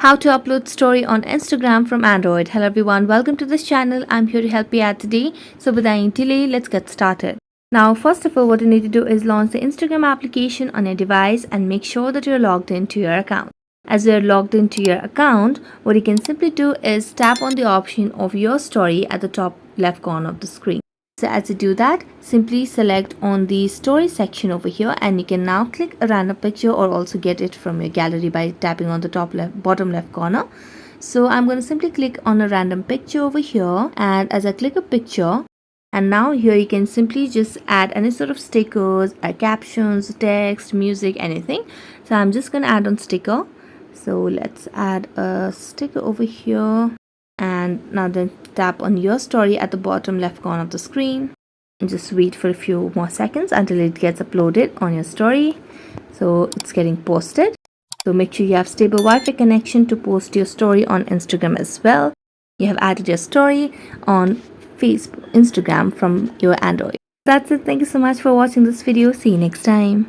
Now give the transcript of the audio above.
How to upload story on Instagram from Android. Hello everyone, welcome to this channel. I'm here to help you out today. So without any delay, let's get started. Now first of all, what you need to do is launch the Instagram application on your device and make sure that you're logged into your account. As you're logged into your account, what you can simply do is tap on the option of your story at the top left corner of the screen. So as you do that, simply select on the story section over here and you can now click a random picture or also get it from your gallery by tapping on the bottom left corner. So I'm going to simply click on a random picture over here, and as I click a picture, and now here you can simply just add any sort of stickers, captions, text, music, anything. So I'm just going to add on sticker. So let's add a sticker over here. And now then tap on your story at the bottom left corner of the screen and just wait for a few more seconds until it gets uploaded on your story. So it's getting posted. So make sure you have stable Wi-Fi connection to post your story on Instagram as well. You have added your story on Facebook, Instagram from your Android. That's it. Thank you so much for watching this video. See you next time.